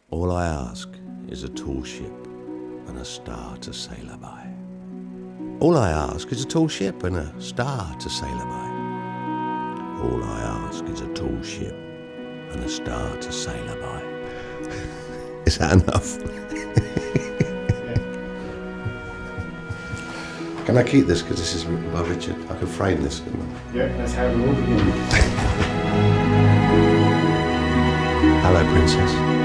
All I ask is a tall ship and a star to sail her by. All I ask is a tall ship and a star to sail her by. All I ask is a tall ship and a star to sail her by. Is that enough? Can I keep this? Because this is written by Richard. I can frame this, couldn't I? Yeah, that's how we all begin. Hello, Princess.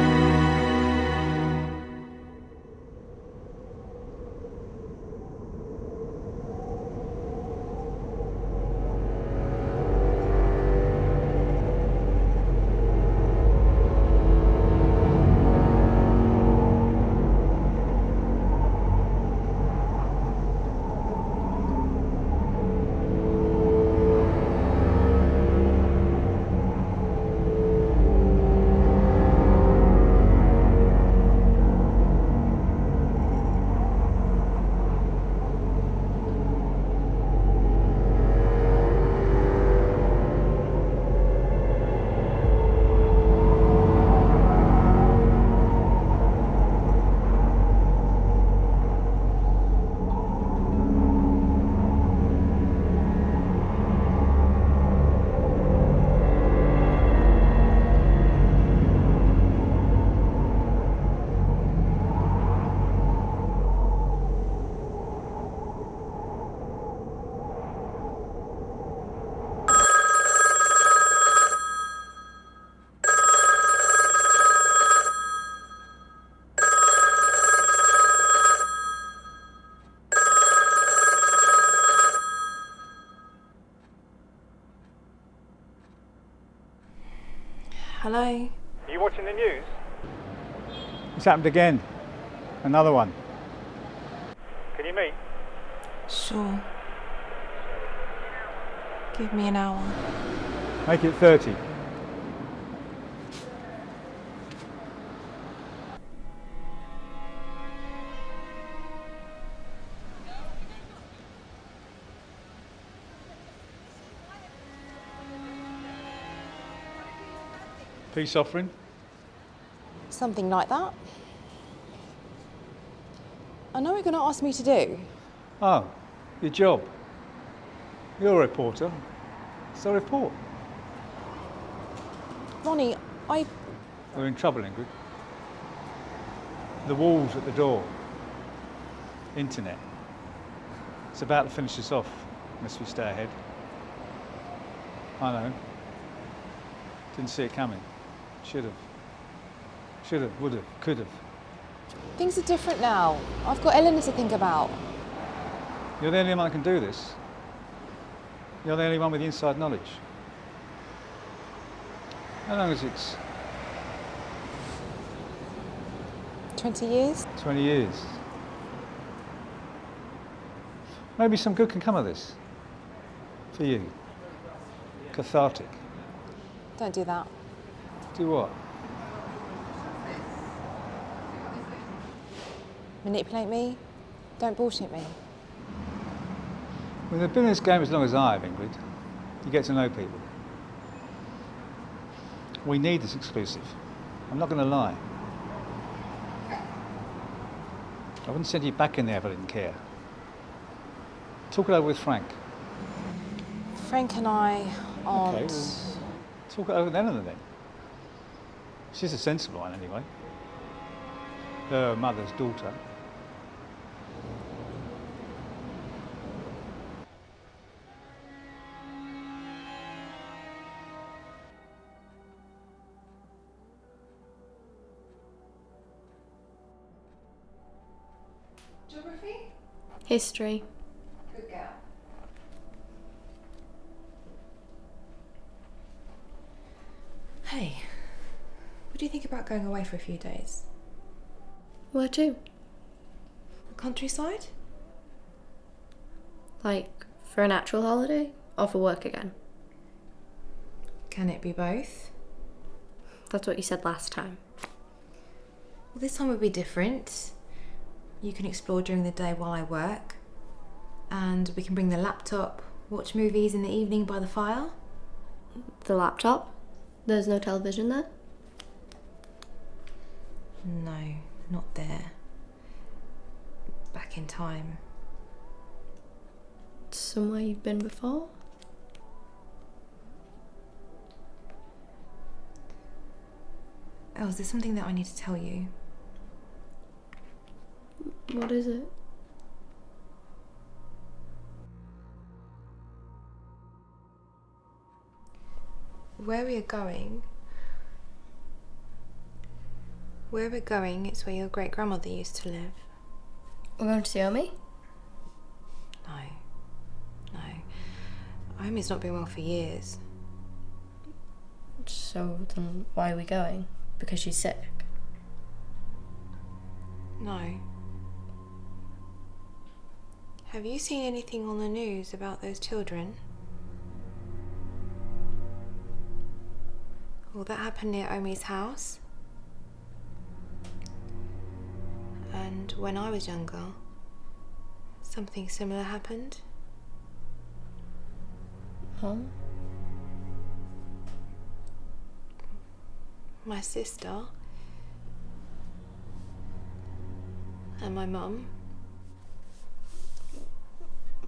Hello? Are you watching the news? It's happened again. Another one. Can you meet? Sure. Give me an hour. Make it 30. Peace offering? Something like that. I know what you're going to ask me to do. Oh, your job. You're a reporter. So report. Ronnie, We're in trouble, Ingrid. The walls at the door. Internet. It's about to finish us off, unless we stay ahead. I know. Didn't see it coming. Should have. Should have, would have, could have. Things are different now. I've got Eleanor to think about. You're the only one that can do this. You're the only one with the inside knowledge. How long is it? 20 years? 20 years. Maybe some good can come of this. For you. Cathartic. Don't do that. Do what? Manipulate me? Don't bullshit me. When you've been in this game as long as I have, Ingrid, you get to know people. We need this exclusive. I'm not going to lie. I wouldn't send you back in there if I didn't care. Talk it over with Frank. Frank and I aren't... Okay, well, talk it over with Eleanor then. She's a sensible one anyway. Her mother's daughter. Geography? History. Good girl. Hey, what do you think about going away for a few days? Where to? The countryside? Like, for an actual holiday? Or for work again? Can it be both? That's what you said last time. Well, this time would be different. You can explore during the day while I work. And we can bring the laptop, watch movies in the evening by the fire. The laptop? There's no television there? No, not there. Back in time. Somewhere you've been before? Oh, is there something that I need to tell you? What is it? Where we're going, it's where your great-grandmother used to live. We're going to see Omi? No. Omi's not been well for years. So then why are we going? Because she's sick? No. Have you seen anything on the news about those children? Well, that happened near Omi's house. And when I was younger, something similar happened. Mom? My sister and my mum.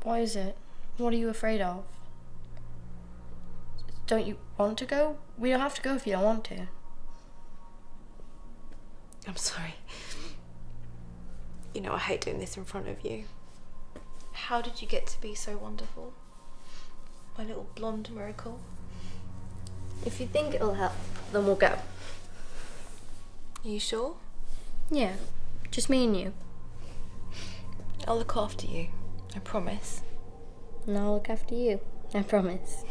Why is it? What are you afraid of? Don't you want to go? We don't have to go if you don't want to. I'm sorry. You know, I hate doing this in front of you. How did you get to be so wonderful? My little blonde miracle. If you think it'll help, then we'll go. Are you sure? Yeah, just me and you. I'll look after you, I promise. And I'll look after you, I promise.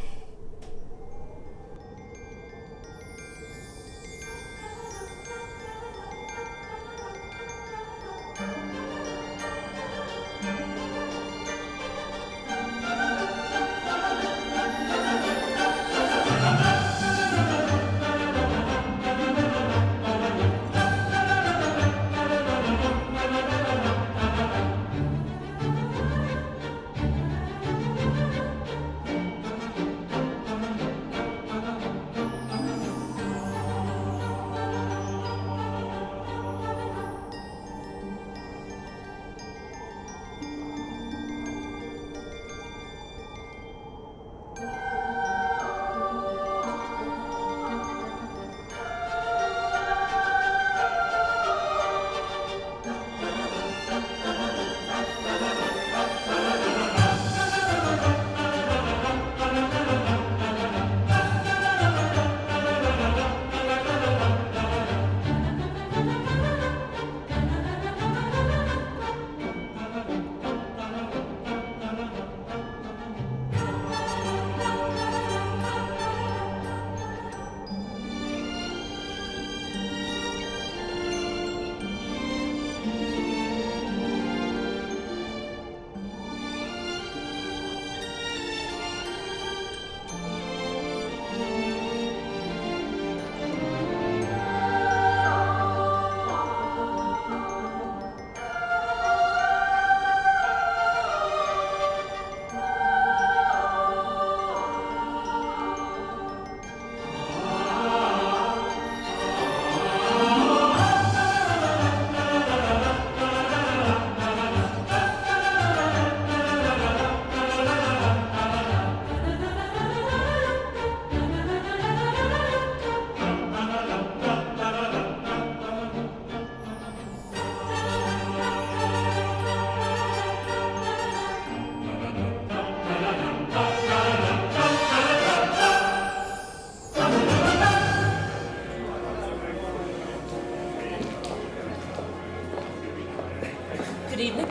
Good evening.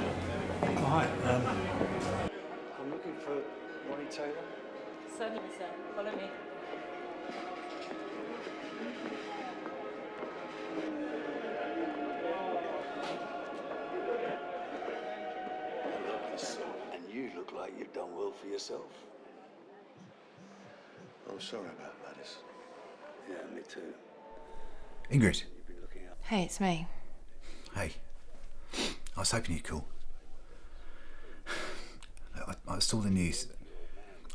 Hi. I'm looking for Ronnie Taylor. Certainly, sir. Follow me. And you look like you've done well for yourself. I'm sorry about Gladys. Yeah, me too. Ingrid. Hey, it's me. Hey. I was hoping you'd call. I saw the news.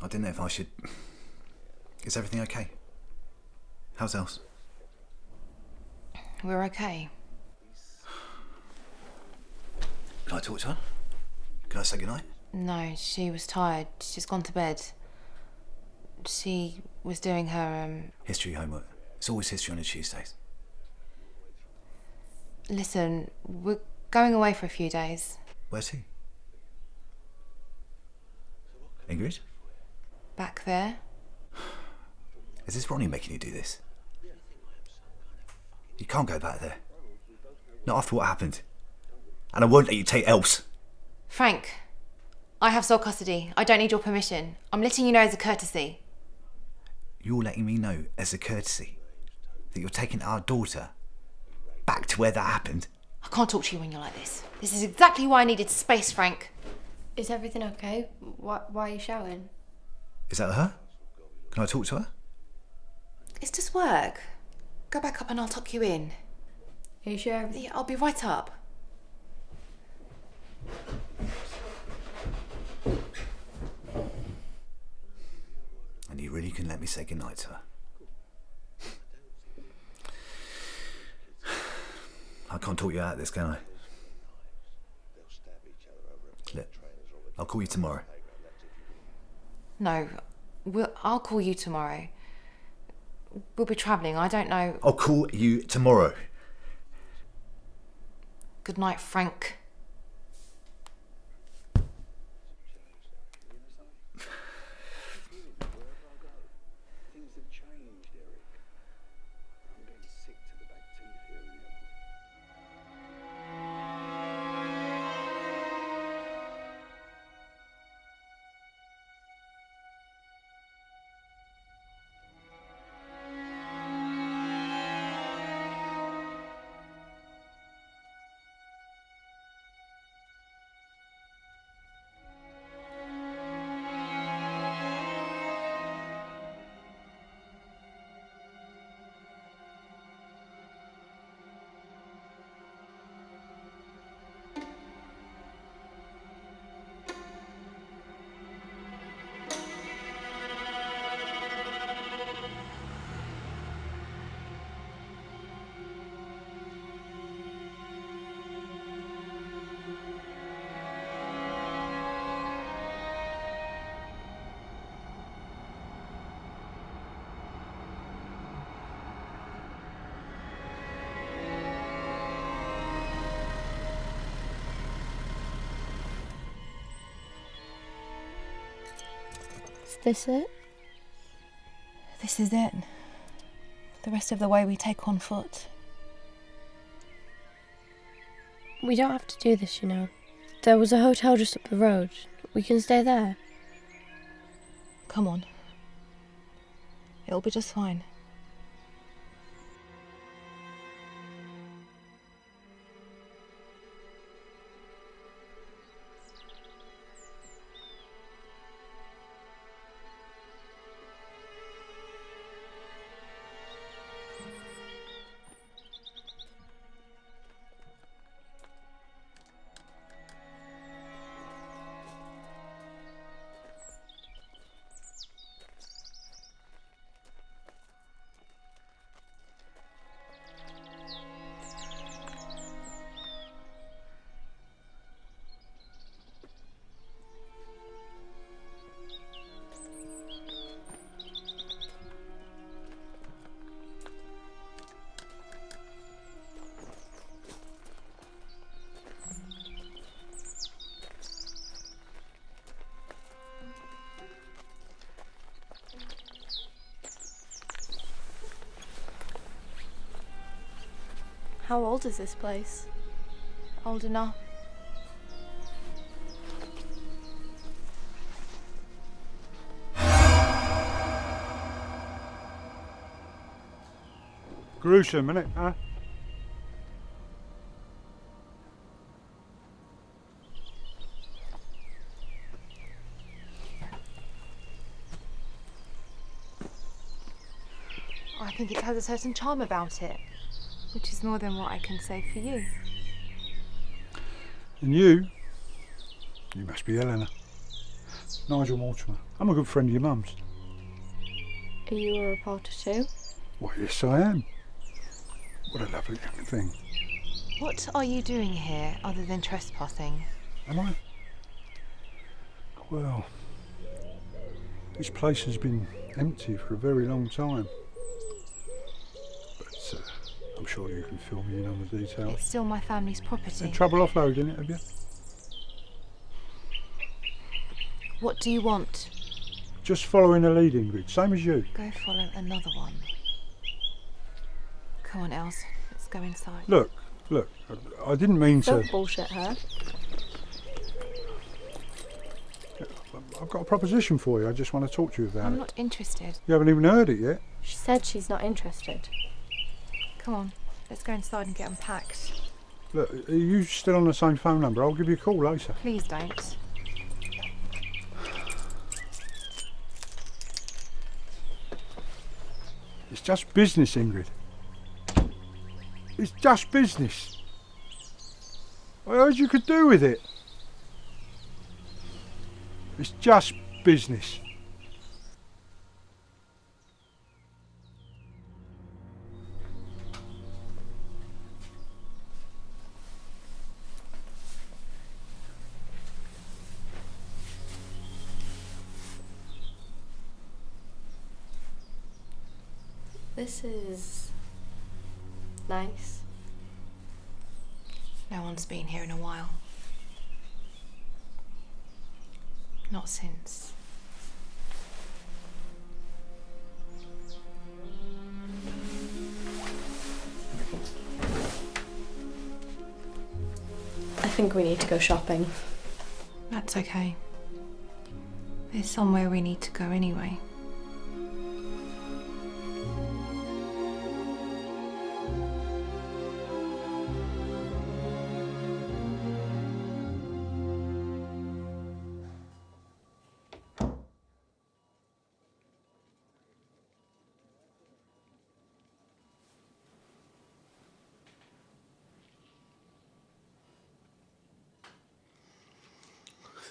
I didn't know if I should... Is everything okay? How's else? We're okay. Can I talk to her? Can I say goodnight? No, she was tired. She's gone to bed. She was doing her, History homework. It's always history on a Tuesdays. Listen, we're going away for a few days. Where's he? Ingrid? Back there. Is this Ronnie making you do this? You can't go back there. Not after what happened. And I won't let you take else. Frank, I have sole custody. I don't need your permission. I'm letting you know as a courtesy. You're letting me know as a courtesy that you're taking our daughter back to where that happened? I can't talk to you when you're like this. This is exactly why I needed space, Frank. Is everything okay? Why are you shouting? Is that her? Can I talk to her? It's just work. Go back up and I'll tuck you in. Are you sure everything... Yeah, I'll be right up. And you really can let me say goodnight to her? I can't talk you out of this, can I? Look, I'll call you tomorrow. No, I'll call you tomorrow. We'll be travelling, I don't know... I'll call you tomorrow. Good night, Frank. Is this it? This is it. The rest of the way we take on foot. We don't have to do this, you know. There was a hotel just up the road. We can stay there. Come on. It'll be just fine. How old is this place? Old enough. Gruesome, innit, huh? I think it has a certain charm about it, which is more than what I can say for you. And you must be Eleanor. Nigel Mortimer. I'm a good friend of your mum's. Are you a reporter too? Why, yes I am. What a lovely young thing. What are you doing here other than trespassing? Am I? Well, this place has been empty for a very long time. But I'm sure you can fill me in on the details. It's still my family's property. Had trouble offloading it, have you? What do you want? Just following a lead, Ingrid, same as you. Go follow another one. Come on, Els. Let's go inside. Look, I didn't mean to... Don't bullshit her. I've got a proposition for you. I just want to talk to you about I'm it. not interested. You haven't even heard it yet. She said she's not interested. Come on. Let's go inside and get unpacked. Look, are you still on the same phone number? I'll give you a call later. Please don't. It's just business, Ingrid. It's just business. What else you could do with it? It's just business. This is nice. No one's been here in a while. Not since. I think we need to go shopping. That's okay. There's somewhere we need to go anyway.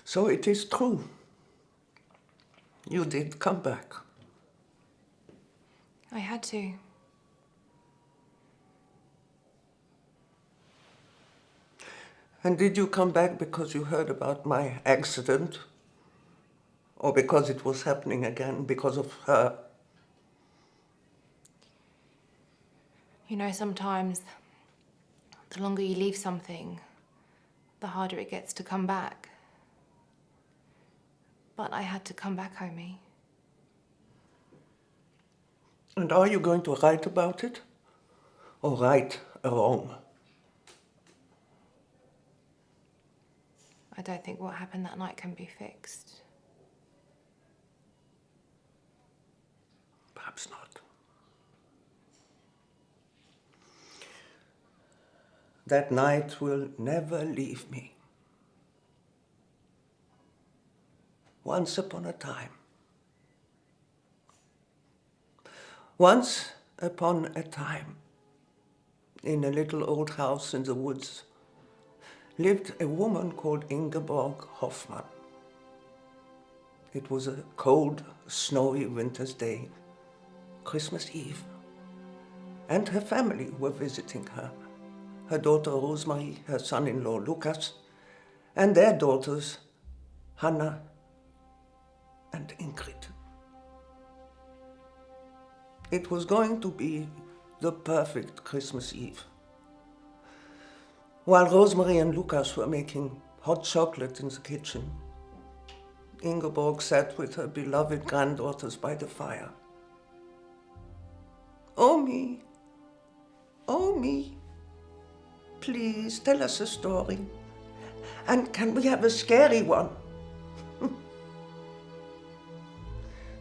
So it is true. You did come back. I had to. And did you come back because you heard about my accident? Or because it was happening again because of her? You know, sometimes the longer you leave something, the harder it gets to come back. But I had to come back, homie. And are you going to write about it? Or right a wrong? I don't think what happened that night can be fixed. Perhaps not. That night will never leave me. Once upon a time. Once upon a time, in a little old house in the woods, lived a woman called Hofmann. It was a cold, snowy winter's day, Christmas Eve, and her family were visiting her. Her daughter Rosemary, her son-in-law Lucas, and their daughters Hannah and Ingrid. It was going to be the perfect Christmas Eve. While Rosemary and Lucas were making hot chocolate in the kitchen, Ingeborg sat with her beloved granddaughters by the fire. Oh me, please tell us a story. And can we have a scary one?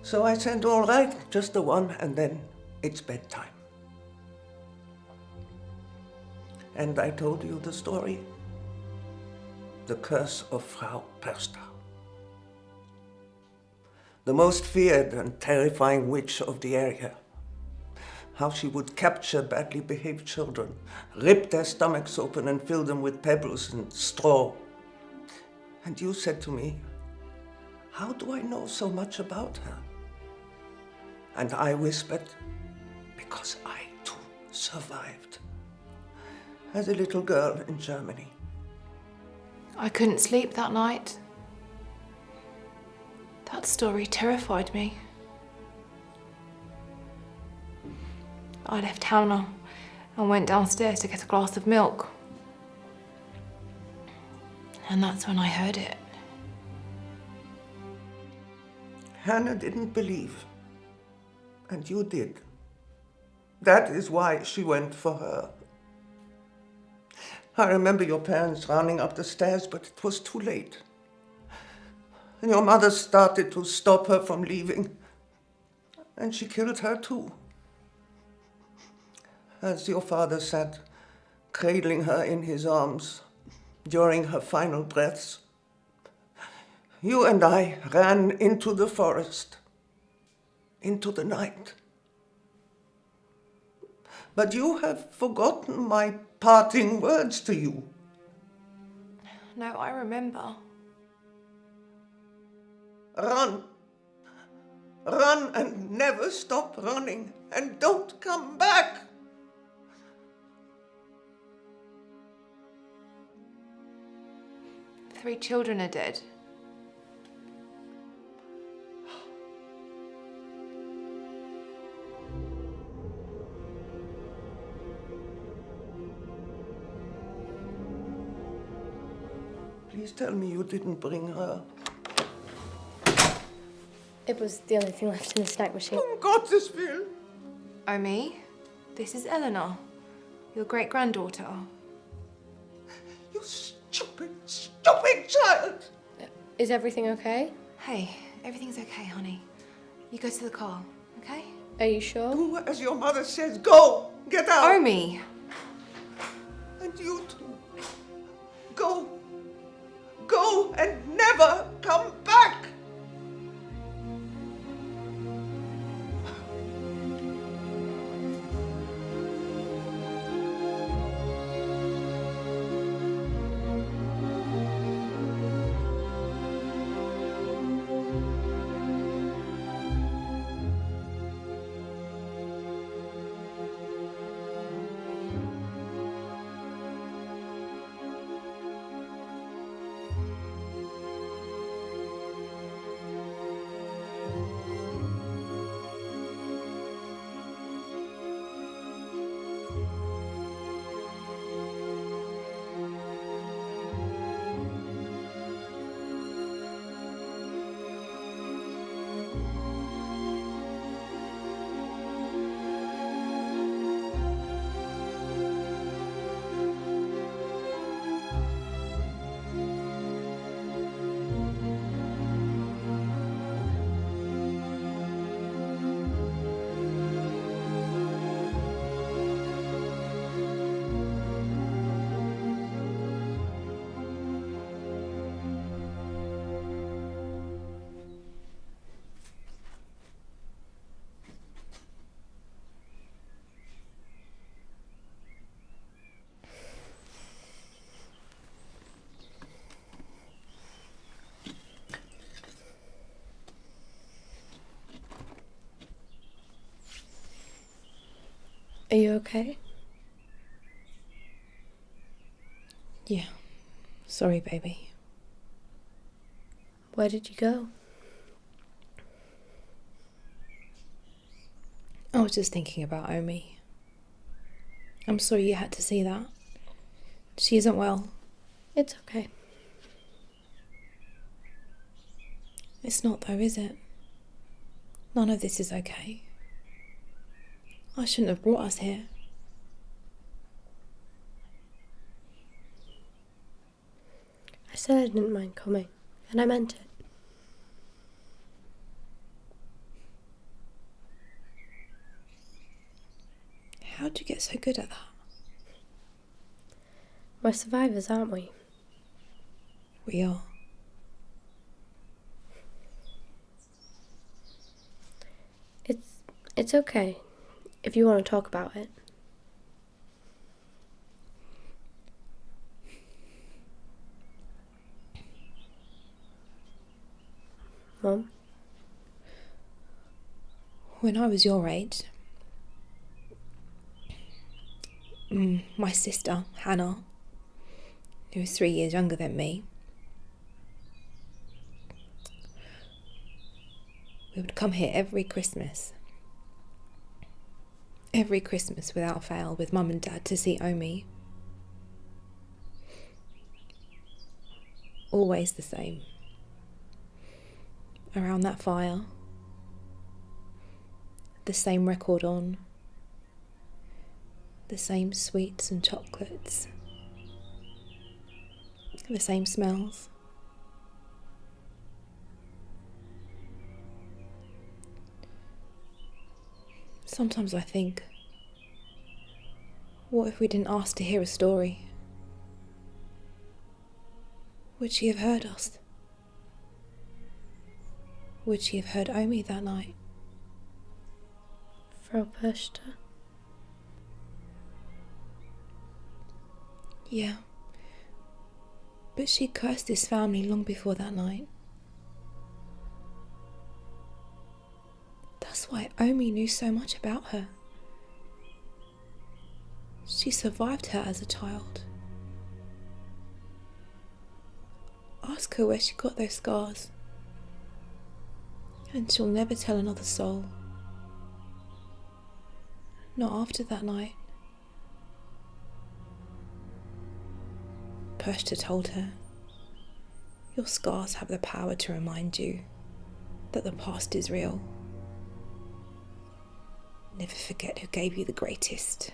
So I said, all right, just the one, and then it's bedtime. And I told you the story, the curse of Frau Persta, the most feared and terrifying witch of the area. How she would capture badly behaved children, rip their stomachs open and fill them with pebbles and straw. And you said to me, how do I know so much about her? And I whispered, because I too survived. as a little girl in Germany. I couldn't sleep that night. That story terrified me. I left Hannah and went downstairs to get a glass of milk. And that's when I heard it. Hannah didn't believe, and you did. That is why she went for her. I remember your parents running up the stairs, but it was too late. And your mother started to stop her from leaving, and she killed her too. As your father sat cradling her in his arms during her final breaths, you and I ran into the forest, into the night. But you have forgotten my parting words to you. No, I remember. Run. Run and never stop running, and don't come back. 3 children are dead. Please tell me you didn't bring her. It was the only thing left in the snack machine. Um Gottes Willen. Oh, me? This is Eleanor, your great-granddaughter. You stupid, stupid child! Is everything okay? Hey, everything's okay, honey. You go to the car, okay? Are you sure? Do as your mother says. Go! Get out! Omi! And you too. Go! Go and never come back! Are you okay? Yeah. Sorry, baby. Where did you go? I was just thinking about Omi. I'm sorry you had to see that. She isn't well. It's okay. It's not though, is it? None of this is okay. I shouldn't have brought us here. I said I didn't mind coming, and I meant it. How'd you get so good at that? We're survivors, aren't we? We are. It's okay, if you want to talk about it. Mum? When I was your age, my sister, Hannah, who was 3 years younger than me, we would come here every Christmas. Every Christmas without fail with Mum and Dad to see Omi. Always the same. Around that fire. The same record on. The same sweets and chocolates. The same smells. Sometimes I think, what if we didn't ask to hear a story? Would she have heard us? Would she have heard Omi that night? Frau Pöster. Yeah. But she cursed his family long before that night. That's why Omi knew so much about her. She survived her as a child. Ask her where she got those scars, and she'll never tell another soul. Not after that night. Pöster told her, your scars have the power to remind you that the past is real. Never forget who gave you the greatest.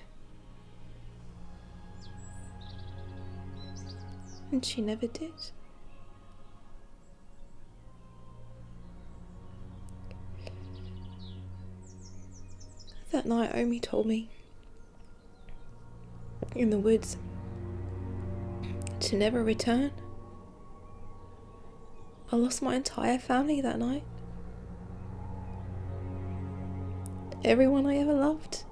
And she never did. That night Omi told me, in the woods, to never return. I lost my entire family that night. Everyone I ever loved.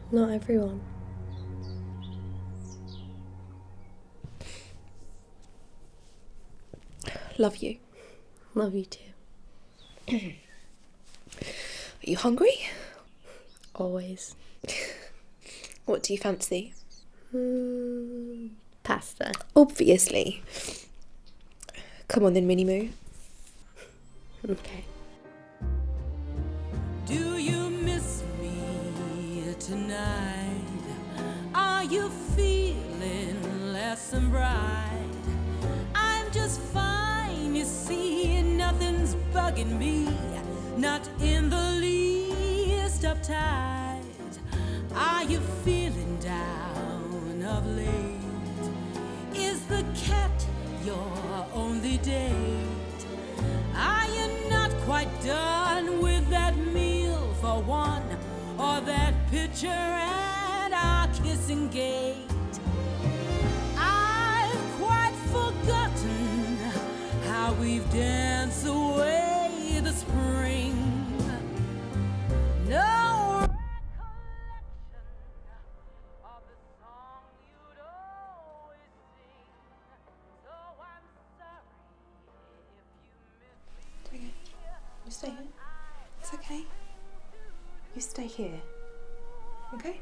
Not everyone. Love you. Love you too. Are you hungry? Always. What do you fancy? Pasta. Obviously. Come on then, Minnie Moo. Okay. Do you miss me tonight? Are you feeling less than bright? I'm just fine, you see, nothing's bugging me, not in the least uptight. Are you feeling down of late? Is the cat your only date? Are you not quite done with that meal for one, or that picture at our kissing gate? I've quite forgotten how we've danced away the spring. No recollection of the song you'd always sing. So I'm sorry if you miss me. You stay here. It's okay. You stay here. Okay?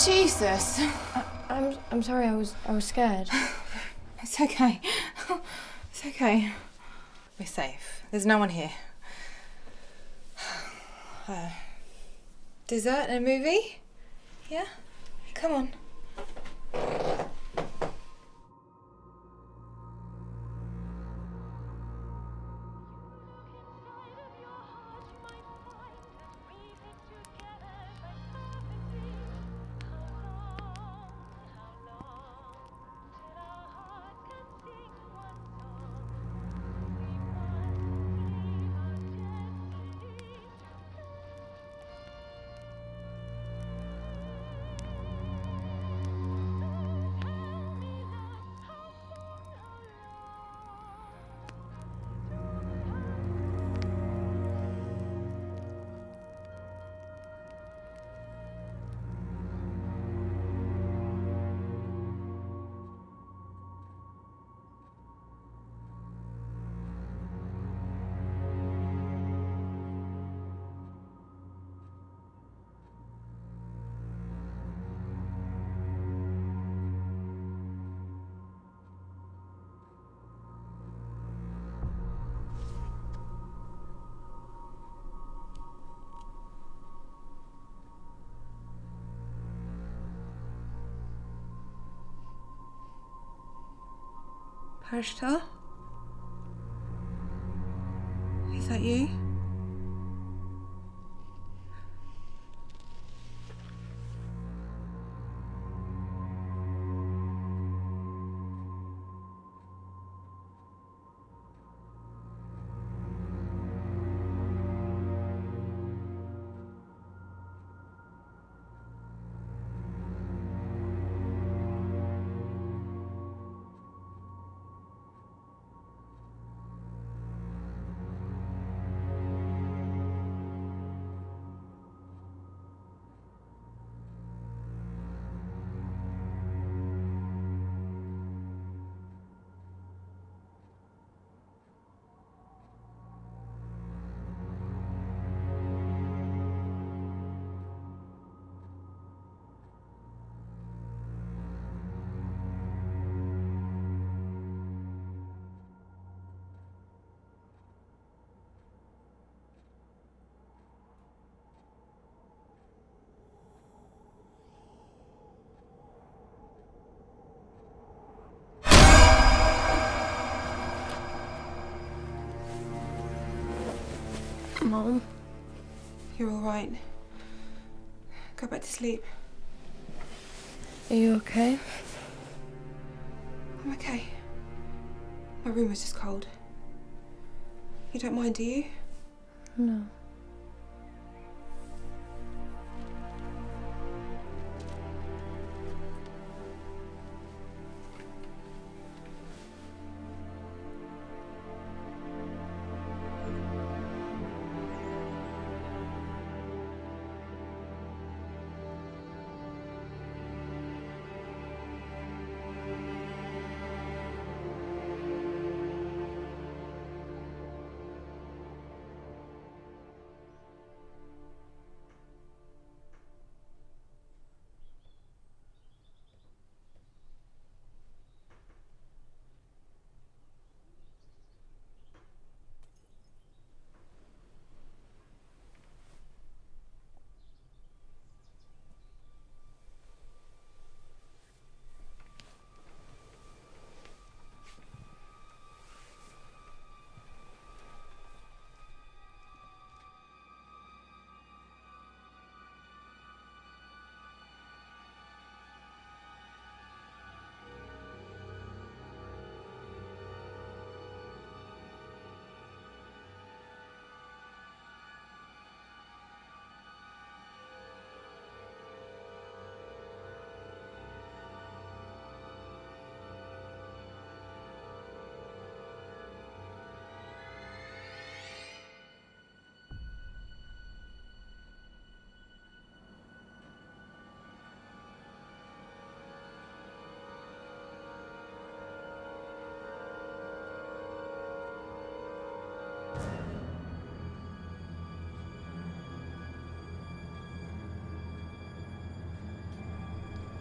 Jesus. I'm sorry, I was scared. It's okay. It's okay. We're safe. There's no one here. Dessert and a movie? Yeah? Come on. Perishta? Is that you? Mom. You're all right. Go back to sleep. Are you okay? I'm okay. My room was just cold. You don't mind, do you? No.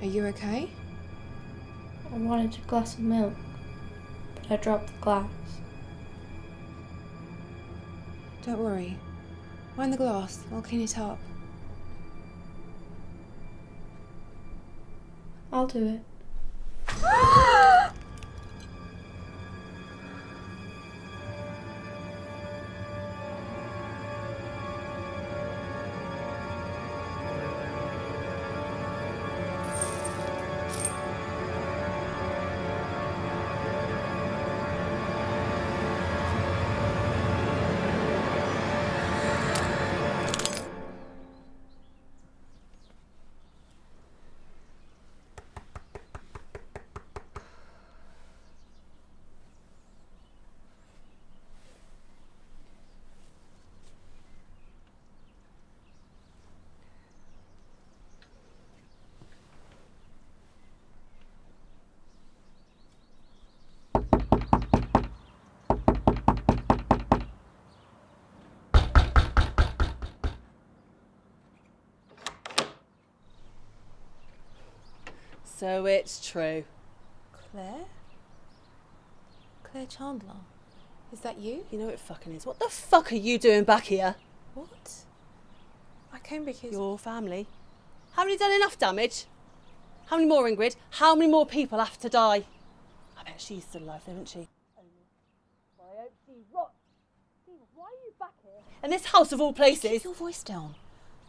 Are you okay? I wanted a glass of milk, but I dropped the glass. Don't worry. Mind the glass. I'll clean it up. I'll do it. So it's true. Claire? Claire Chandler? Is that you? You know it fucking is. What the fuck are you doing back here? What? I came because... Your family? Haven't you done enough damage? How many more, Ingrid? How many more people have to die? I bet she's still alive, though, isn't she? I hope she rots. Why are you back here? And this house of all places. Keep your voice down.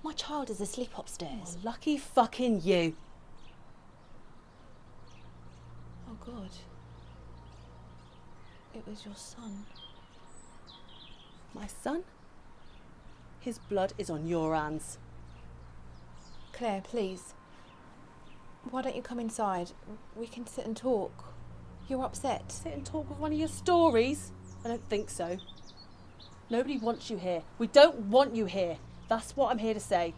My child is asleep upstairs. Oh, lucky fucking you. Oh God. It was your son. My son? His blood is on your hands. Claire, please. Why don't you come inside? We can sit and talk. You're upset. Sit and talk with one of your stories? I don't think so. Nobody wants you here. We don't want you here. That's what I'm here to say.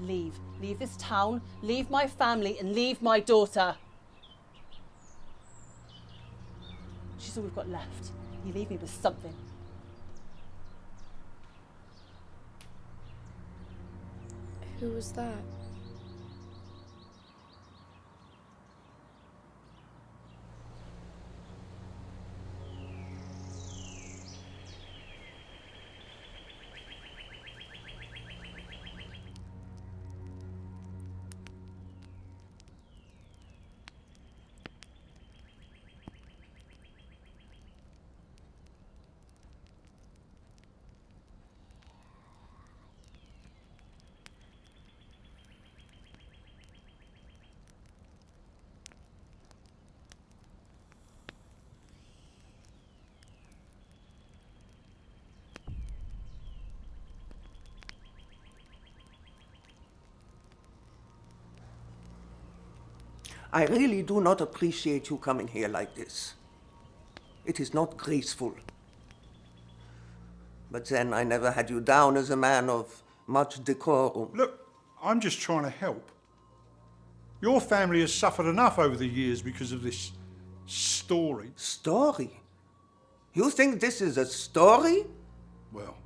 Leave. Leave this town, leave my family, and leave my daughter. She's all we've got left. You leave me with something. Who was that? I really do not appreciate you coming here like this. It is not graceful. But then I never had you down as a man of much decorum. Look, I'm just trying to help. Your family has suffered enough over the years because of this story. Story? You think this is a story? Well,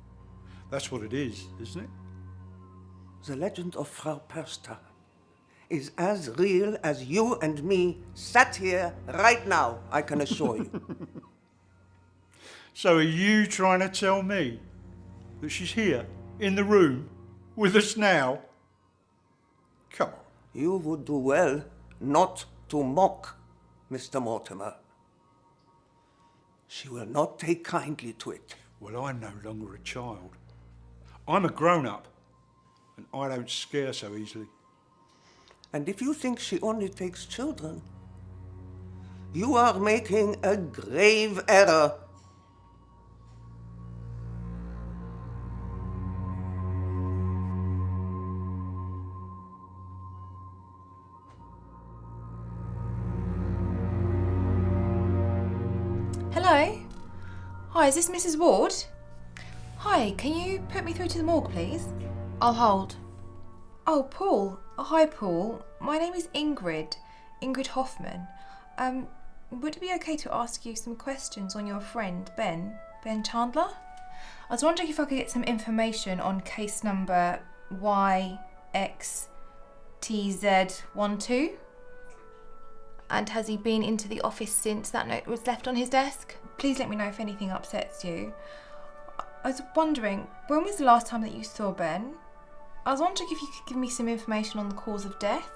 that's what it is, isn't it? The legend of Frau Persta is as real as you and me sat here right now, I can assure you. So are you trying to tell me that she's here, in the room, with us now? Come on. You would do well not to mock Mr. Mortimer. She will not take kindly to it. Well, I'm no longer a child. I'm a grown-up, and I don't scare so easily. And if you think she only takes children, you are making a grave error. Hello? Hi, is this Mrs. Ward? Hi, can you put me through to the morgue, please? I'll hold. Oh, Paul. Hi, Paul. My name is Ingrid Hofmann. Would it be okay to ask you some questions on your friend, Ben Chandler? I was wondering if I could get some information on case number YXTZ12. And has he been into the office since that note was left on his desk? Please let me know if anything upsets you. I was wondering, when was the last time that you saw Ben? I was wondering if you could give me some information on the cause of death.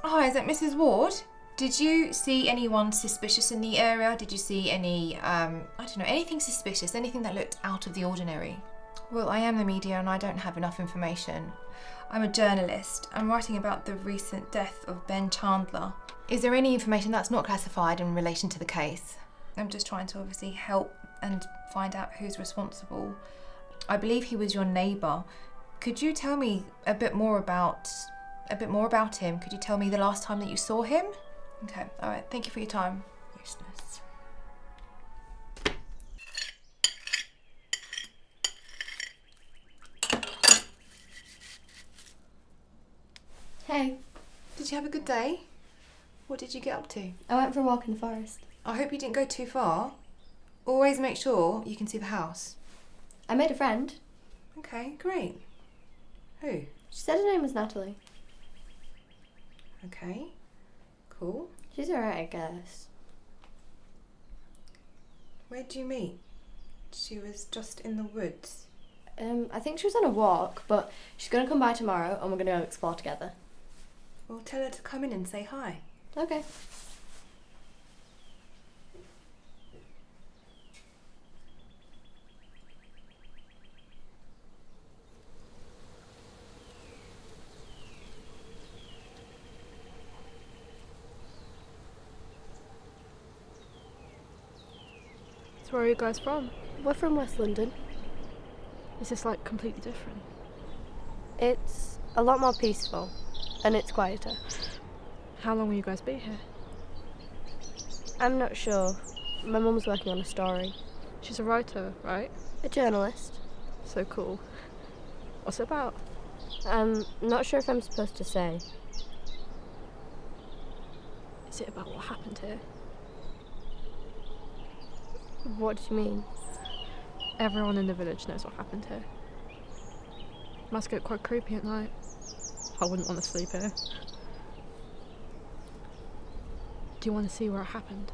Hi, is that Mrs. Ward? Did you see anyone suspicious in the area? Did you see any, anything suspicious, anything that looked out of the ordinary? Well, I am the media and I don't have enough information. I'm a journalist. I'm writing about the recent death of Ben Chandler. Is there any information that's not classified in relation to the case? I'm just trying to obviously help and find out who's responsible. I believe he was your neighbour. Could you tell me a bit more about him? Could you tell me the last time that you saw him? Okay, all right. Thank you for your time. Useless. Hey. Did you have a good day? What did you get up to? I went for a walk in the forest. I hope you didn't go too far. Always make sure you can see the house. I made a friend. Okay, great. Who? She said her name was Natalie. Okay, cool. She's alright, I guess. Where did you meet? She was just in the woods. I think she was on a walk, but she's going to come by tomorrow and we're going to go explore together. Well, tell her to come in and say hi. Okay. So where are you guys from? We're from West London. Is this like completely different? It's a lot more peaceful, and it's quieter. How long will you guys be here? I'm not sure. My mum's working on a story. She's a writer, right? A journalist. So cool. What's it about? I'm not sure if I'm supposed to say. Is it about what happened here? What do you mean? Everyone in the village knows what happened here. Must get quite creepy at night. I wouldn't want to sleep here. Do you want to see where it happened?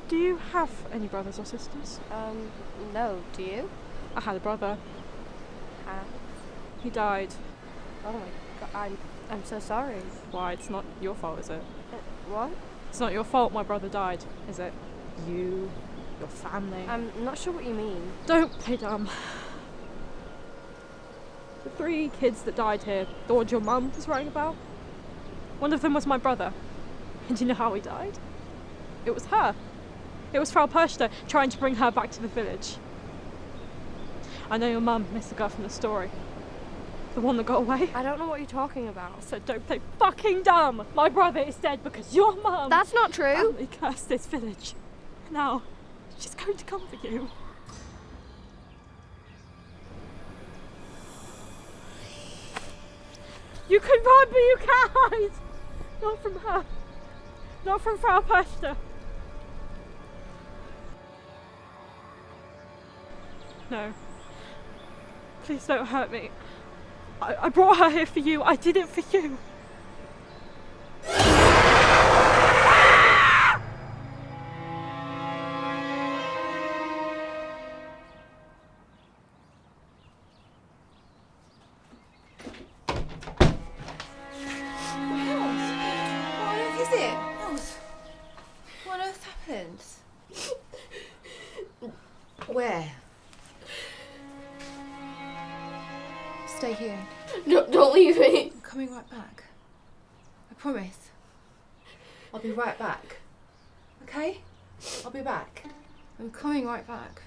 Do you have any brothers or sisters? No, do you? I had a brother. He died. Oh my god, I'm so sorry. Why? It's not your fault, is it? What? It's not your fault my brother died, is it? You, your family. I'm not sure what you mean. Don't play dumb. The 3 kids that died here, the ones your mum was writing about, one of them was my brother. And do you know how he died? It was her. It was Frau Pershta trying to bring her back to the village. I know your mum missed the girl from the story. The one that got away. I don't know what you're talking about. So don't play fucking dumb. My brother is dead because your mum. That's not true. Family cursed this village. Now, she's going to come for you. You can run, but you can't hide. Not from her. Not from Frau Pershta. No. Please don't hurt me. I brought her here for you. I did it for you. Where? Stay here. Don't leave me. I'm coming right back. I promise. I'll be right back. Okay? I'll be back. I'm coming right back.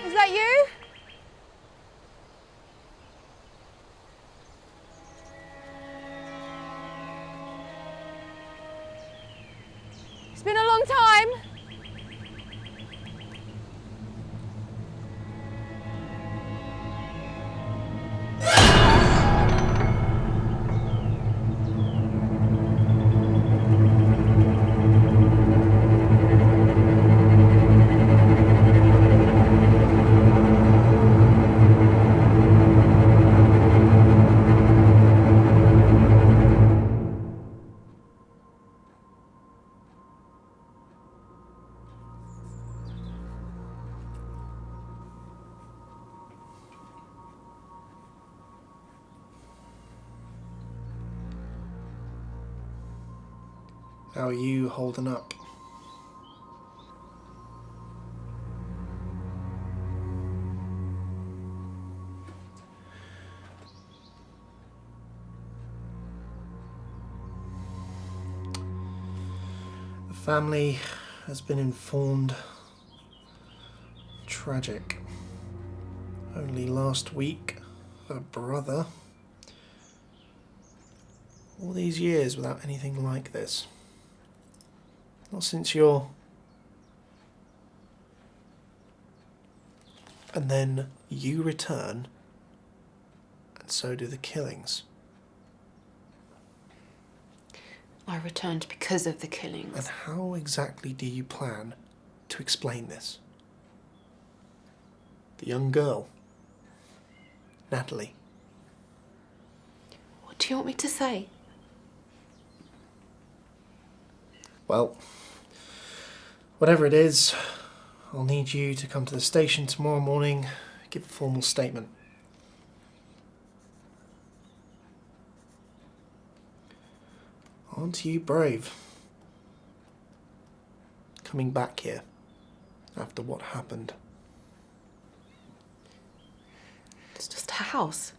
Is that you? It's been a long time. How are you holding up? The family has been informed. Tragic. Only last week, her brother. All these years without anything like this. Not since you're... And then you return, and so do the killings. I returned because of the killings. And how exactly do you plan to explain this? The young girl, Natalie. What do you want me to say? Well, whatever it is, I'll need you to come to the station tomorrow morning, give a formal statement. Aren't you brave? Coming back here after what happened. It's just a house.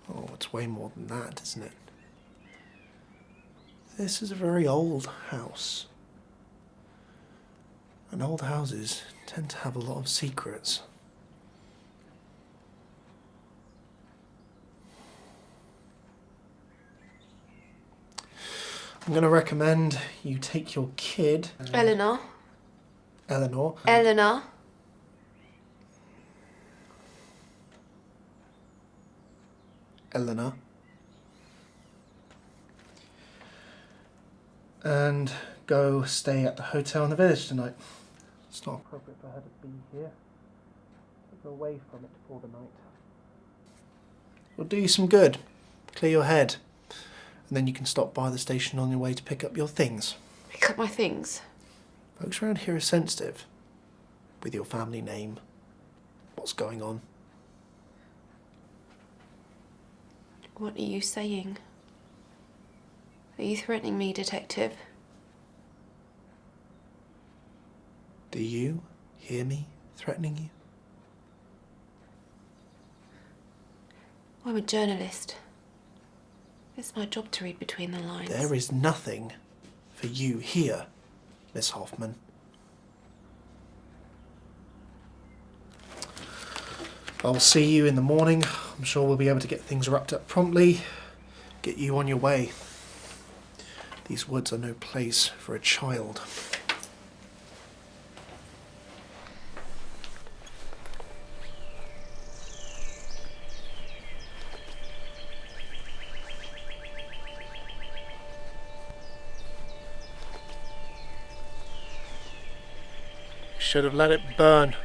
Oh, it's way more than that, isn't it? This is a very old house. And old houses tend to have a lot of secrets. I'm going to recommend you take your kid... Eleanor. Eleanor. Eleanor. Eleanor. And go stay at the hotel in the village tonight. It's not appropriate for her to be here. Take her away from it for the night. It'll do you some good. Clear your head. And then you can stop by the station on your way to pick up your things. Pick up my things? Folks around here are sensitive. With your family name. What's going on. What are you saying? Are you threatening me, Detective? Do you hear me threatening you? I'm a journalist. It's my job to read between the lines. There is nothing for you here, Miss Hoffman. I'll see you in the morning. I'm sure we'll be able to get things wrapped up promptly. Get you on your way. These woods are no place for a child. Should have let it burn.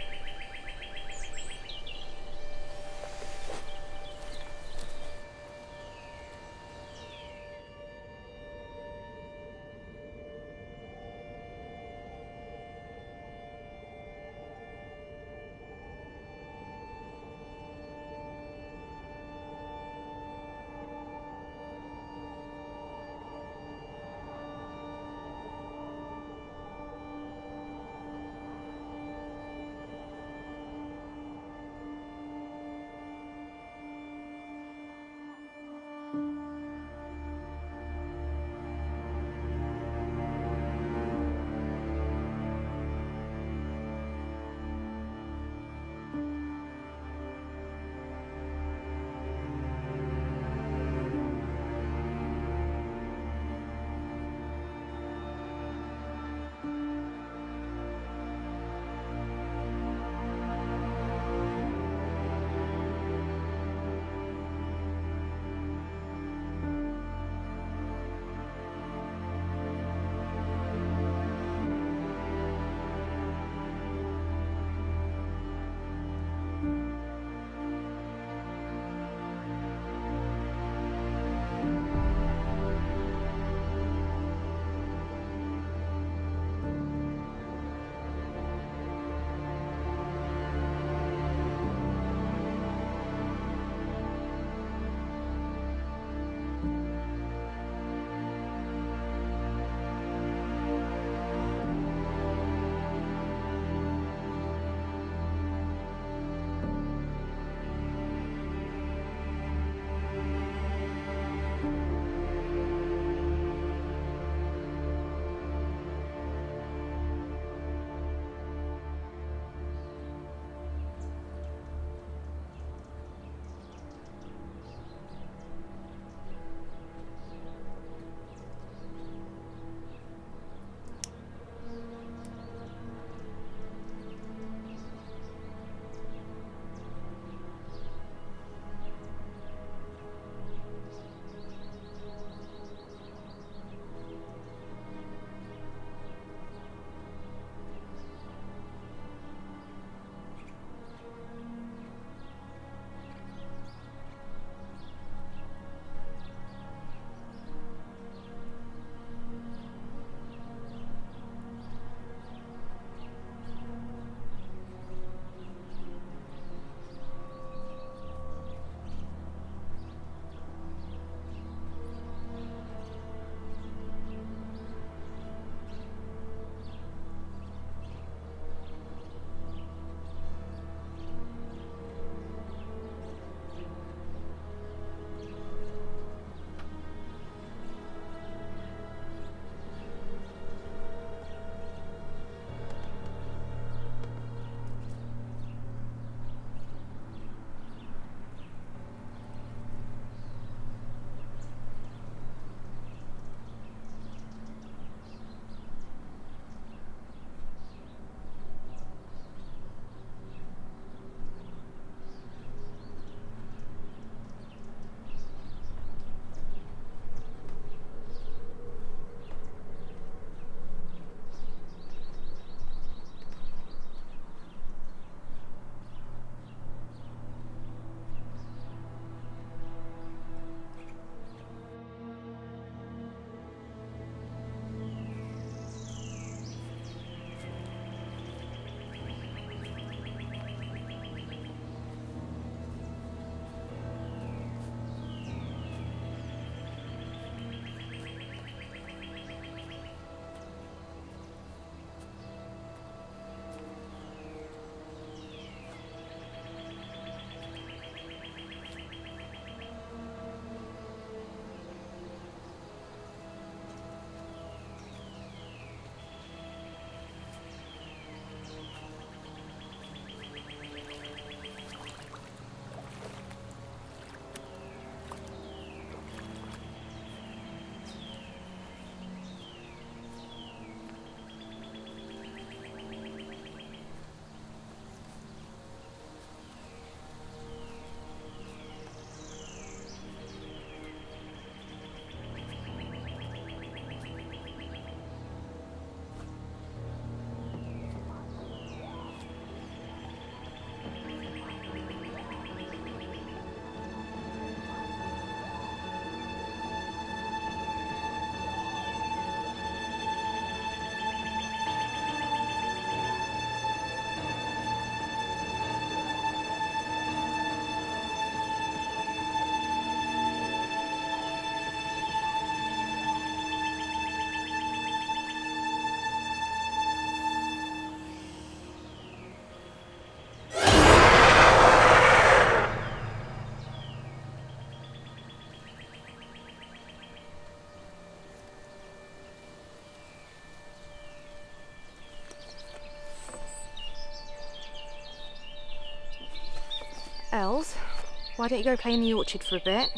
Why don't you go play in the orchard for a bit?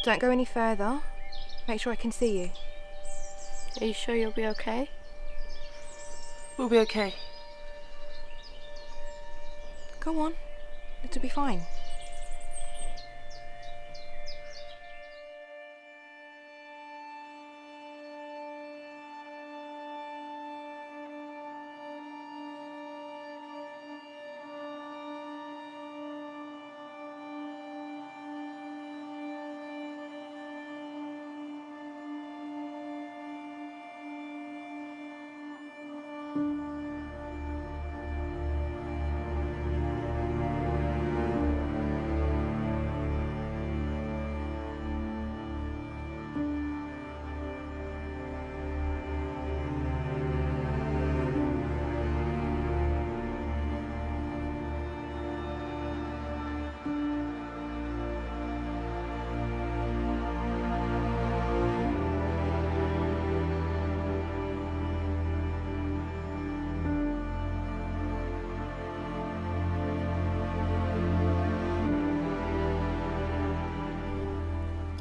Don't go any further. Make sure I can see you. Are you sure you'll be okay? We'll be okay. Go on. It'll be fine.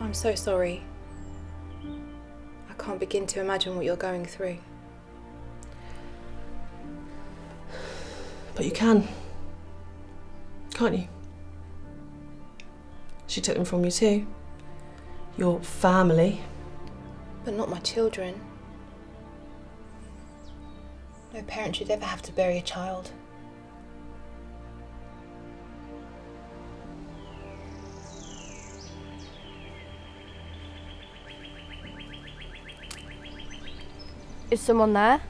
I'm so sorry. I can't begin to imagine what you're going through. But you can. Can't you? She took them from you too. Your family. But not my children. No parent should ever have to bury a child. Is someone there?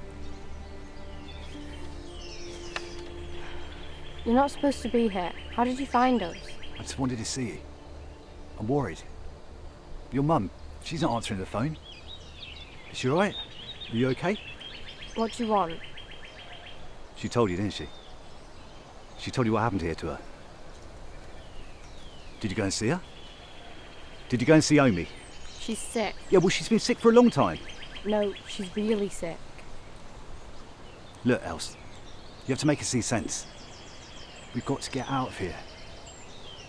You're not supposed to be here. How did you find us? I just wanted to see you. I'm worried. Your mum, she's not answering the phone. Is she alright? Are you okay? What do you want? She told you, didn't she? She told you what happened here to her. Did you go and see her? Did you go and see Omi? She's sick. Yeah, well, she's been sick for a long time. No, she's really sick. Look, Els, you have to make us see sense. We've got to get out of here.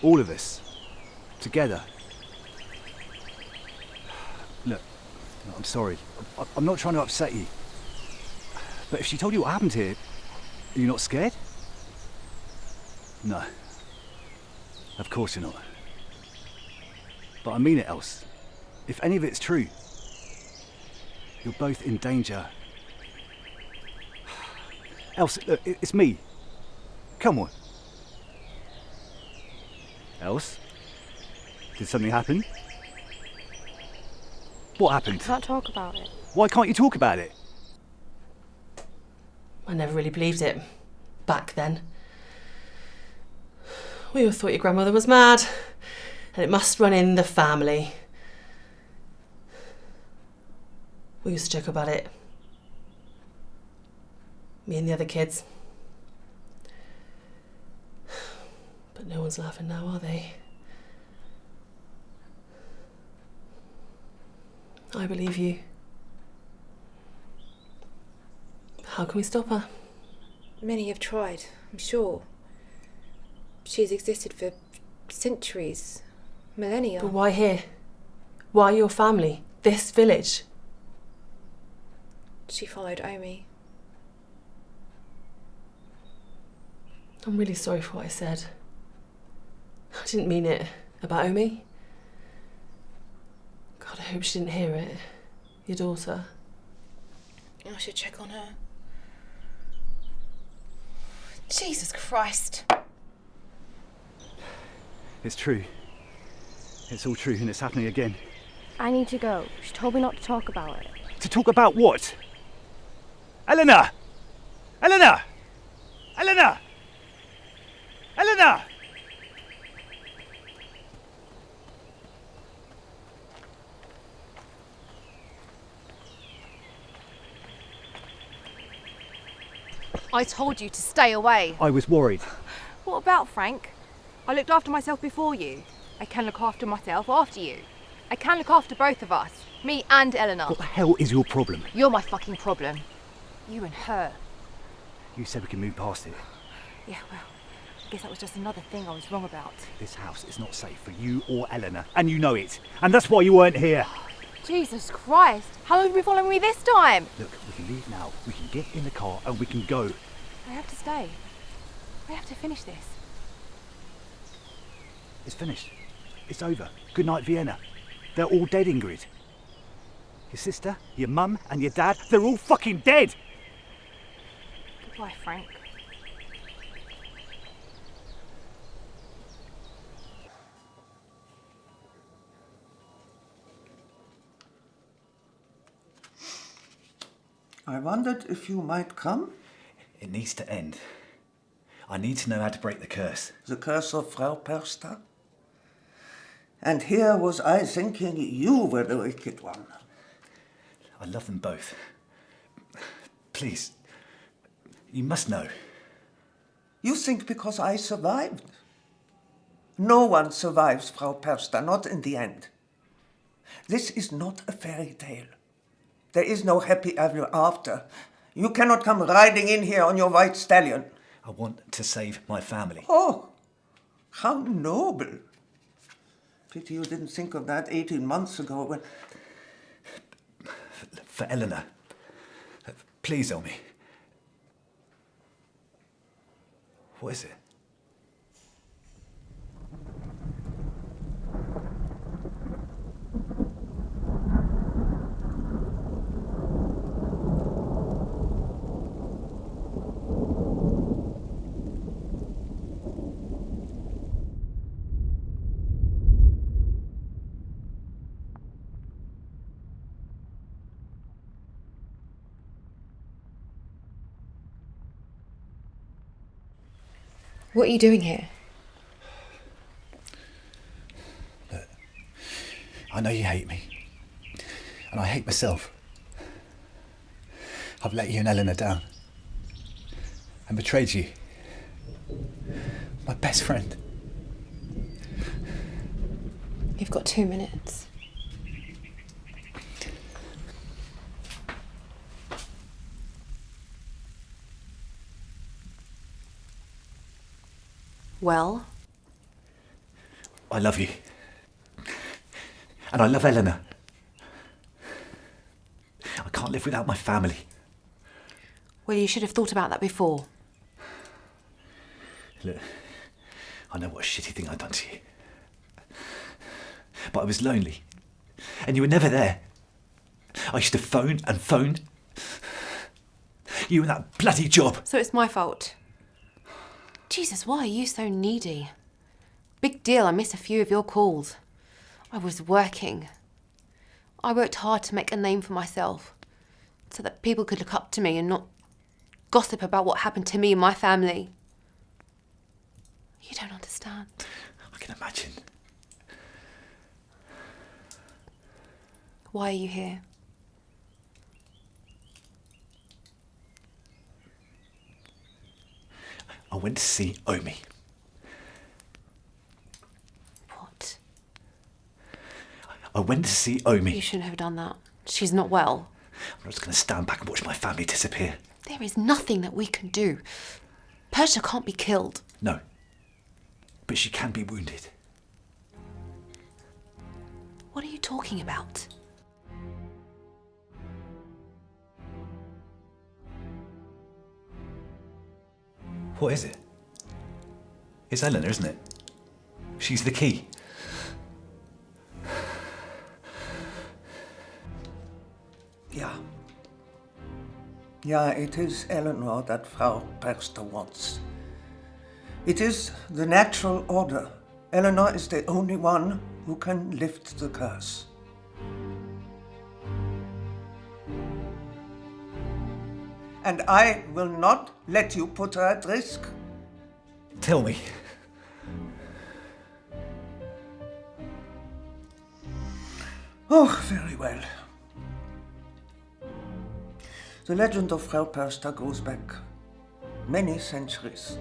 All of us. Together. Look, I'm sorry. I'm not trying to upset you. But if she told you what happened here, are you not scared? No. Of course you're not. But I mean it, Els. If any of it's true, you're both in danger. Els, look, it's me. Come on. Els? Did something happen? What happened? I can't talk about it. Why can't you talk about it? I never really believed it. Back then. We all thought your grandmother was mad. And it must run in the family. We used to joke about it. Me and the other kids. But no one's laughing now, are they? I believe you. How can we stop her? Many have tried, I'm sure. She's existed for centuries, millennia. But why here? Why your family? This village? She followed Omi. I'm really sorry for what I said. I didn't mean it about Omi. God, I hope she didn't hear it. Your daughter. I should check on her. Jesus Christ. It's true. It's all true and it's happening again. I need to go. She told me not to talk about it. To talk about what? Eleanor! Eleanor! Eleanor! Eleanor! I told you to stay away. I was worried. What about Frank? I looked after myself before you. I can look after myself after you. I can look after both of us. Me and Eleanor. What the hell is your problem? You're my fucking problem. You and her. You said we can move past it. Yeah, well, I guess that was just another thing I was wrong about. This house is not safe for you or Eleanor, and you know it. And that's why you weren't here. Jesus Christ! How long have you been following me this time? Look, we can leave now. We can get in the car and we can go. I have to stay. I have to finish this. It's finished. It's over. Good night, Vienna. They're all dead, Ingrid. Your sister, your mum, and your dad, they're all fucking dead! Goodbye, Frank. I wondered if you might come. It needs to end. I need to know how to break the curse. The curse of Frau Perster? And here was I thinking you were the wicked one. I love them both. Please, you must know. You think because I survived? No one survives, Frau Perster, not in the end. This is not a fairy tale. There is no happy ever after. You cannot come riding in here on your white stallion. I want to save my family. Oh, how noble. Pity you didn't think of that 18 months ago when... For Eleanor. Please, Elmi. What is it? What are you doing here? Look, I know you hate me. And I hate myself. I've let you and Eleanor down. And betrayed you. My best friend. You've got 2 minutes. Well? I love you. And I love Eleanor. I can't live without my family. Well, you should have thought about that before. Look, I know what a shitty thing I've done to you. But I was lonely. And you were never there. I used to phone and phone. You and that bloody job. So it's my fault. Jesus, why are you so needy? Big deal, I missed a few of your calls. I was working. I worked hard to make a name for myself, so that people could look up to me and not gossip about what happened to me and my family. You don't understand. I can imagine. Why are you here? I went to see Omi. What? I went to see Omi. You shouldn't have done that. She's not well. I'm not just going to stand back and watch my family disappear. There is nothing that we can do. Persia can't be killed. No. But she can be wounded. What are you talking about? What is it? It's Eleanor, isn't it? She's the key. Yeah. Yeah, it is Eleanor that Frau Perster wants. It is the natural order. Eleanor is the only one who can lift the curse. And I will not let you put her at risk. Tell me. Oh, very well. The legend of Frau Perster goes back many centuries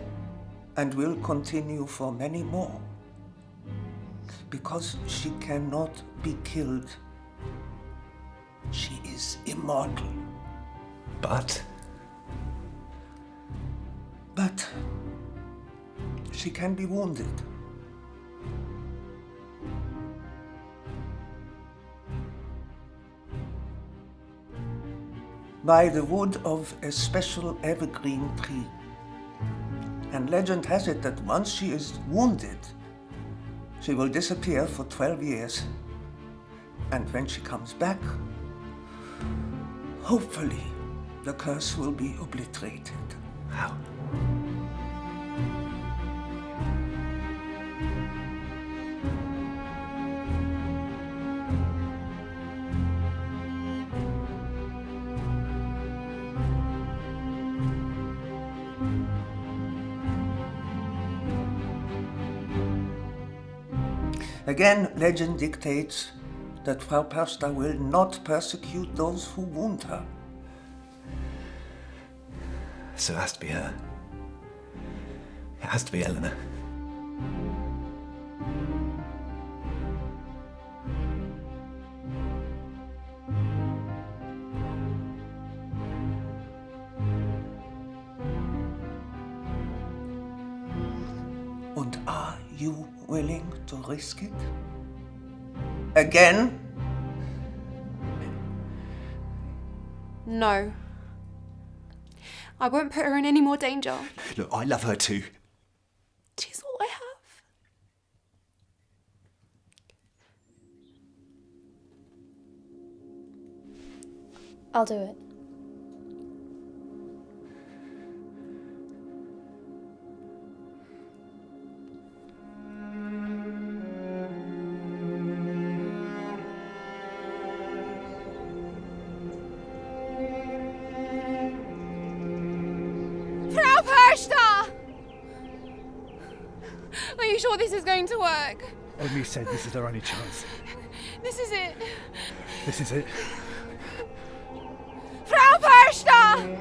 and will continue for many more. Because she cannot be killed. She is immortal. But she can be wounded. By the wood of a special evergreen tree. And legend has it that once she is wounded, she will disappear for 12 years. And when she comes back, hopefully the curse will be obliterated. How? Again, legend dictates that Frau Perster will not persecute those who wound her. So it has to be her. It has to be Eleanor. And are you willing to risk it? Again? No. I won't put her in any more danger. Look, I love her too. She's all I have. I'll do it. Frau Perster! Are you sure this is going to work? Omi said this is our only chance. This is it. This is it. Frau Perster!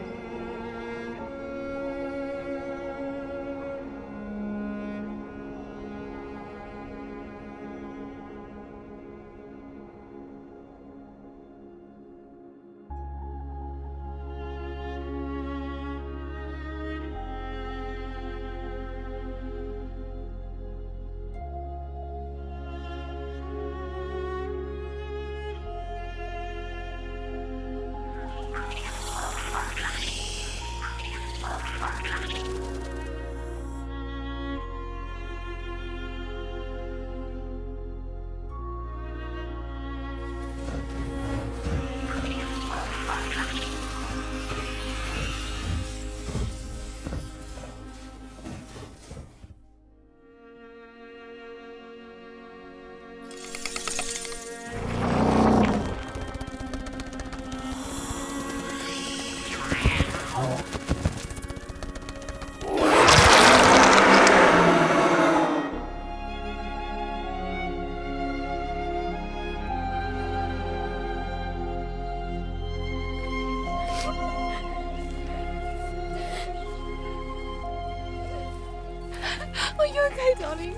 Are you okay, darling?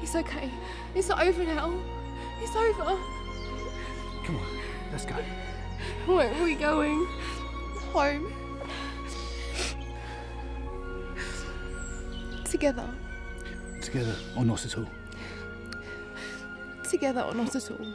It's okay. It's over now. It's over. Come on, let's go. Where are we going? Home. Together. Together or not at all? Together or not at all.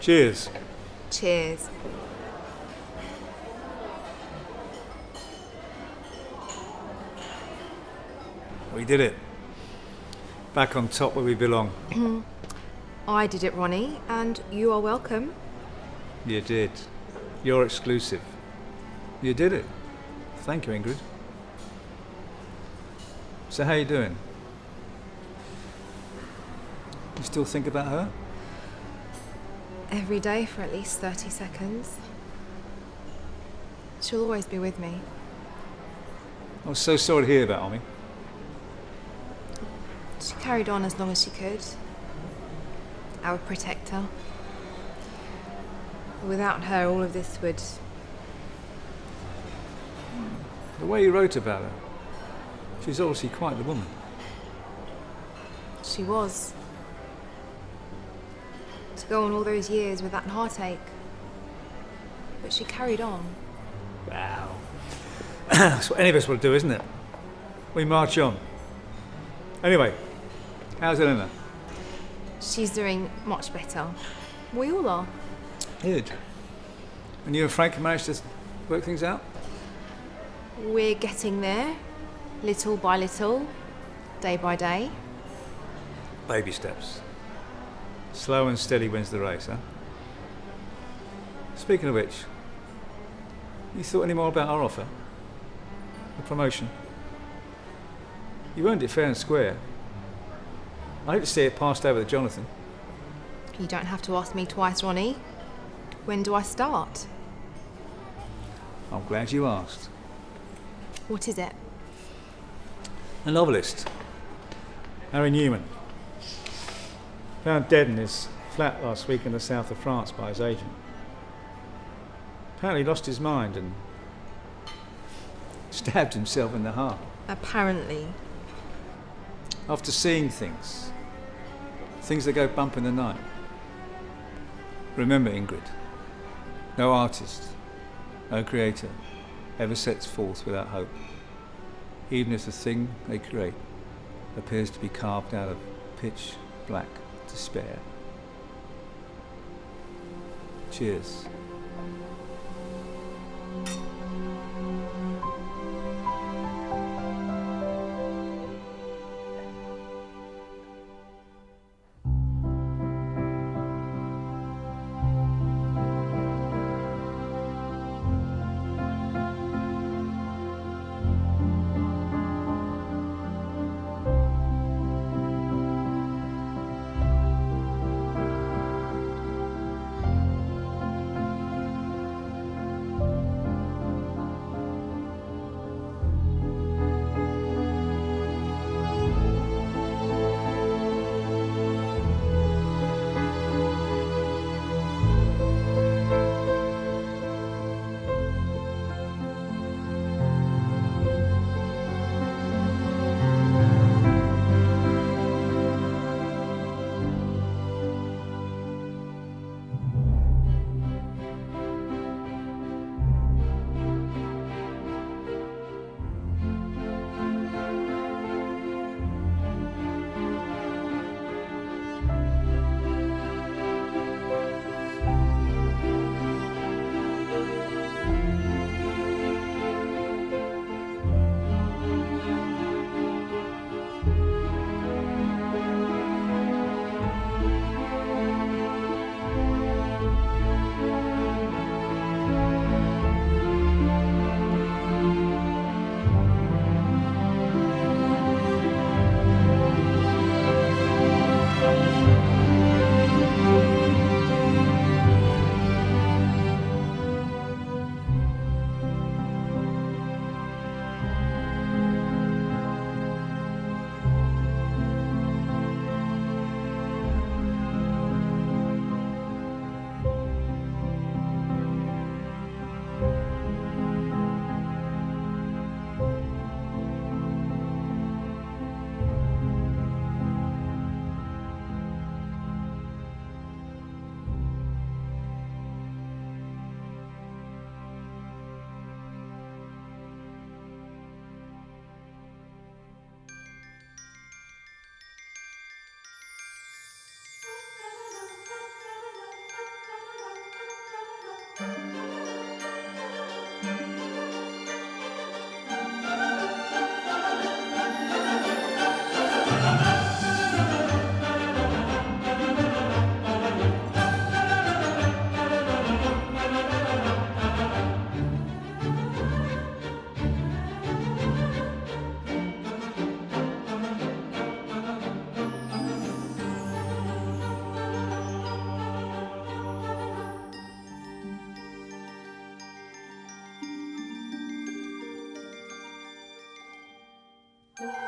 Cheers. Cheers. We did it. Back on top where we belong. I did it, Ronnie, and you are welcome. You did. You're exclusive. You did it. Thank you, Ingrid. So how you doing? You still think about her? Every day for at least 30 seconds. She'll always be with me. I was so sorry to hear about Omi. She carried on as long as she could. I would protect her. Without her, all of this would... The way you wrote about her, she's obviously quite the woman. She was. To go on all those years with that heartache. But she carried on. Wow. That's what any of us will do, isn't it? We march on. Anyway, how's Eleanor? She's doing much better. We all are. Good. And you and Frank managed to work things out? We're getting there. Little by little. Day by day. Baby steps. Slow and steady wins the race, huh? Speaking of which, you thought any more about our offer? The promotion? You earned it fair and square. I hope to see it passed over to Jonathan. You don't have to ask me twice, Ronnie. When do I start? I'm glad you asked. What is it? A novelist, Harry Newman, found dead in his flat last week in the south of France by his agent. Apparently lost his mind and stabbed himself in the heart. Apparently. After seeing things that go bump in the night. Remember, Ingrid, no artist, no creator ever sets forth without hope, even if the thing they create appears to be carved out of pitch black despair. Cheers. you.